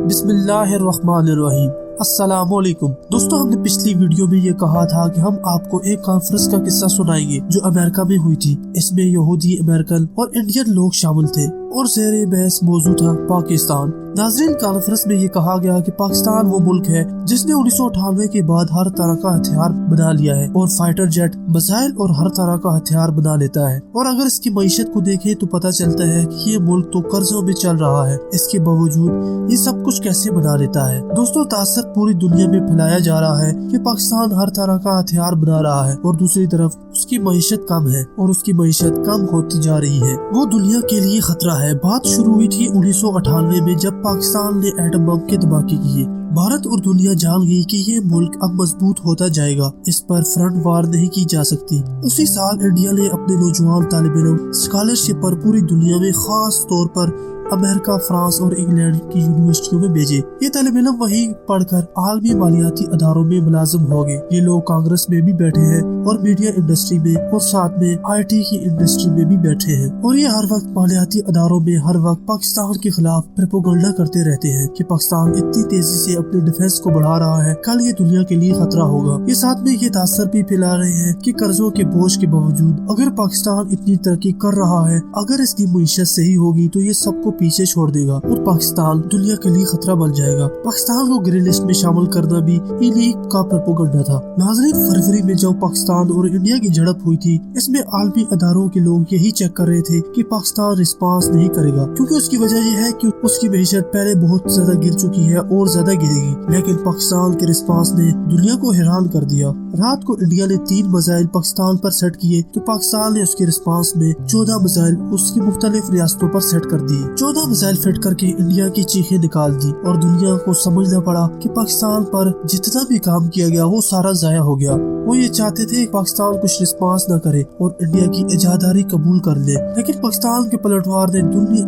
بسم اللہ الرحمن الرحیم۔ السلام علیکم دوستو، ہم نے پچھلی ویڈیو میں یہ کہا تھا کہ ہم آپ کو ایک کانفرنس کا قصہ سنائیں گے جو امریکہ میں ہوئی تھی۔ اس میں یہودی، امریکن اور انڈین لوگ شامل تھے اور زیر بحث موضوع تھا پاکستان۔ ناظرین، کانفرنس میں یہ کہا گیا کہ پاکستان وہ ملک ہے جس نے 1998 کے بعد ہر طرح کا ہتھیار بنا لیا ہے اور فائٹر جیٹ، میزائل اور ہر طرح کا ہتھیار بنا لیتا ہے، اور اگر اس کی معیشت کو دیکھیں تو پتہ چلتا ہے کہ یہ ملک تو قرضوں میں چل رہا ہے۔ اس کے باوجود یہ سب کچھ کیسے بنا لیتا ہے؟ دوستو، تاثر پوری دنیا میں پھیلایا جا رہا ہے کہ پاکستان ہر طرح کا ہتھیار بنا رہا ہے اور دوسری طرف اس کی معیشت کم ہے اور اس کی معیشت کم ہوتی جا رہی ہے۔ وہ دنیا کے لیے خطرہ ہے۔ بات شروع ہوئی تھی 1998 میں جب پاکستان نے ایٹم بم کے دھماکے کیے۔ بھارت اور دنیا جان گئی کہ یہ ملک اب مضبوط ہوتا جائے گا، اس پر فرنٹ وار نہیں کی جا سکتی۔ اسی سال انڈیا نے اپنے نوجوان طالب علم اسکالرشپ پر پوری دنیا میں، خاص طور پر امریکہ، فرانس اور انگلینڈ کی یونیورسٹیوں میں بھیجے۔ یہ طالب علم وہیں پڑھ کر عالمی مالیاتی اداروں میں ملازم ہو گئے۔ یہ لوگ کانگریس میں بھی بیٹھے ہیں اور میڈیا انڈسٹری میں اور ساتھ میں آئی ٹی کی انڈسٹری میں بھی بیٹھے ہیں، اور یہ ہر وقت مالیاتی اداروں میں ہر وقت پاکستان کے خلاف پروپیگنڈا کرتے رہتے ہیں کہ پاکستان اتنی تیزی سے اپنے ڈیفنس کو بڑھا رہا ہے، کل یہ دنیا کے لیے خطرہ ہوگا۔ یہ ساتھ میں یہ تاثر بھی پھیلا رہے ہیں کہ قرضوں کے بوجھ کے باوجود اگر پاکستان اتنی ترقی کر رہا ہے، اگر اس کی معیشت صحیح ہوگی تو یہ سب کو پیچھے چھوڑ دے گا اور پاکستان دنیا کے لیے خطرہ بن جائے گا۔ پاکستان کو گرین لسٹ میں شامل کرنا بھی انہی کا پروپیگنڈا تھا۔ ناظرین، فروری میں جب پاکستان اور انڈیا کی جھڑپ ہوئی تھی، اس میں عالمی اداروں کے لوگ یہی چیک کر رہے تھے کہ پاکستان رسپانس نہیں کرے گا، کیونکہ اس کی وجہ یہ ہے کہ اس کی معیشت پہلے بہت زیادہ گر چکی ہے اور زیادہ گرے گی۔ لیکن پاکستان کے رسپانس نے دنیا کو حیران کر دیا۔ رات کو انڈیا نے 3 میزائل پاکستان پر سیٹ کیے تو پاکستان نے اس کے رسپانس میں 14 میزائل اس کی مختلف ریاستوں پر سیٹ کر دی۔ 14 میزائل فٹ کر کے انڈیا کی چیخیں نکال دی اور دنیا کو سمجھنا پڑا کہ پاکستان پر جتنا بھی کام کیا گیا وہ سارا ضائع ہو گیا۔ وہ یہ چاہتے تھے کہ پاکستان کچھ رسپانس نہ کرے اور انڈیا کی اجاداری قبول کر لے، لیکن پاکستان کے پلٹوار نے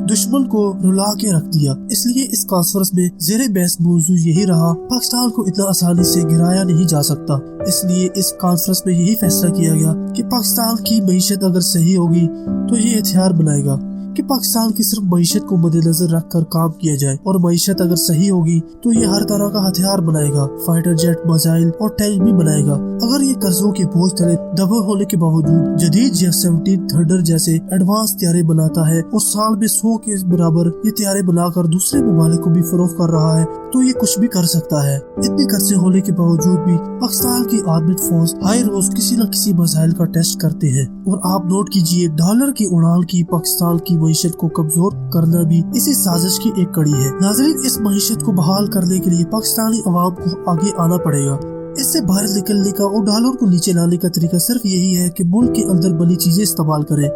دشمن کو رلا کے رکھ دیا۔ اس لیے اس کانفرنس میں زیر بحث موضوع یہی رہا، پاکستان کو اتنا آسانی سے گرایا نہیں جا سکتا۔ اس لیے اس کانفرنس میں یہی فیصلہ کیا گیا کہ پاکستان کی معیشت اگر صحیح ہوگی تو یہ ہتھیار بنائے گا، کہ پاکستان کی صرف معیشت کو مد نظر رکھ کر کام کیا جائے، اور معیشت اگر صحیح ہوگی تو یہ ہر طرح کا ہتھیار بنائے گا، فائٹر جیٹ، میزائل اور ٹینک بھی بنائے گا۔ اگر یہ قرضوں کے بوجھ تلے دبے ہونے کے باوجود جدید J-17 تھنڈر جیسے ایڈوانس طیارے بناتا ہے اور سال میں 100 کے برابر یہ طیارے بنا کر دوسرے ممالک کو بھی فروخت کر رہا ہے، تو یہ کچھ بھی کر سکتا ہے۔ اتنے قرضے ہونے کے باوجود بھی پاکستان کی آرمڈ فورس ہر روز کسی نہ کسی میزائل کا ٹیسٹ کرتے ہیں، اور آپ نوٹ کیجئے، ڈالر کی اڑان کی پاکستان کی معیشت کو کمزور کرنا بھی اسی سازش کی ایک کڑی ہے۔ ناظرین، اس معیشت کو بحال کرنے کے لیے پاکستانی عوام کو آگے آنا پڑے گا۔ اس سے باہر نکلنے کا اور ڈالر کو نیچے لانے کا طریقہ صرف یہی ہے کہ ملک کے اندر بنی چیزیں استعمال کریں۔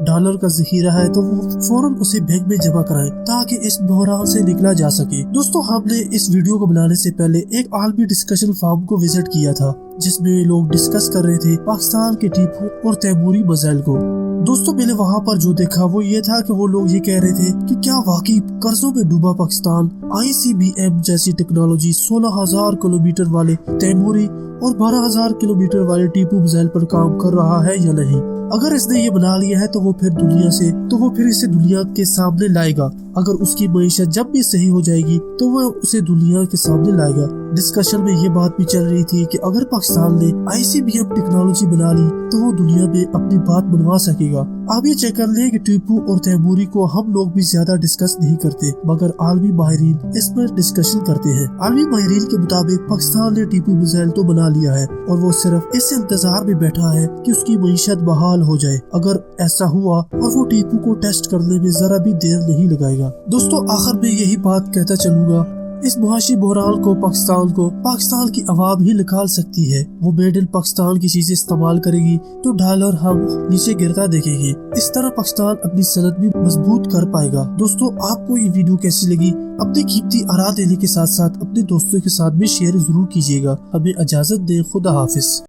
ڈالر کا ذخیرہ ہے تو وہ فوراً اسے بینک میں جمع کرائیں تاکہ اس بحران سے نکلا جا سکے۔ دوستو، ہم نے اس ویڈیو کو بنانے سے پہلے ایک عالمی ڈسکشن فارم کو وزٹ کیا تھا جس میں لوگ ڈسکس کر رہے تھے پاکستان کے ٹیپو اور تیموری میزائل کو۔ دوستو، میں نے وہاں پر جو دیکھا وہ یہ تھا کہ وہ لوگ یہ کہہ رہے تھے کہ کیا واقعی قرضوں میں ڈوبا پاکستان ICBM جیسی ٹیکنالوجی 16,000 کلومیٹر والے تیموری اور 12,000 کلومیٹر والے ٹیپو میزائل پر کام کر رہا ہے یا نہیں۔ اگر اس نے یہ بنا لیا ہے تو وہ پھر اسے دنیا کے سامنے لائے گا۔ اگر اس کی معیشت جب بھی صحیح ہو جائے گی تو وہ اسے دنیا کے سامنے لائے گا۔ ڈسکشن میں یہ بات بھی چل رہی تھی کہ اگر پاکستان نے ICBM ٹیکنالوجی بنا لی تو وہ دنیا میں اپنی بات منوا سکے گا۔ آپ یہ چیک کر لیں کہ ٹیپو اور تیموری کو ہم لوگ بھی زیادہ ڈسکس نہیں کرتے، مگر عالمی ماہرین اس پر ڈسکشن کرتے ہیں۔ عالمی ماہرین کے مطابق پاکستان نے ٹیپو میزائل تو بنا لیا ہے اور وہ صرف اس انتظار میں بیٹھا ہے کہ اس کی معیشت بحال ہو جائے۔ اگر ایسا ہوا اور وہ ٹیپو کو ٹیسٹ کرنے میں ذرا بھی دیر نہیں لگائے گا۔ دوستو، آخر میں یہی بات کہتا چلوں گا، اس معاشی بحران کو پاکستان کی عوام ہی نکال سکتی ہے۔ وہ میڈ ان پاکستان کی چیزیں استعمال کرے گی تو ڈالر ہم نیچے گرتا دیکھیں گے۔ اس طرح پاکستان اپنی صنعت بھی مضبوط کر پائے گا۔ دوستو، آپ کو یہ ویڈیو کیسی لگی؟ اپنی قیمتی آراء دینے کے ساتھ ساتھ اپنے دوستوں کے ساتھ بھی شیئر ضرور کیجیے گا۔ ہمیں اجازت دیں، خدا حافظ۔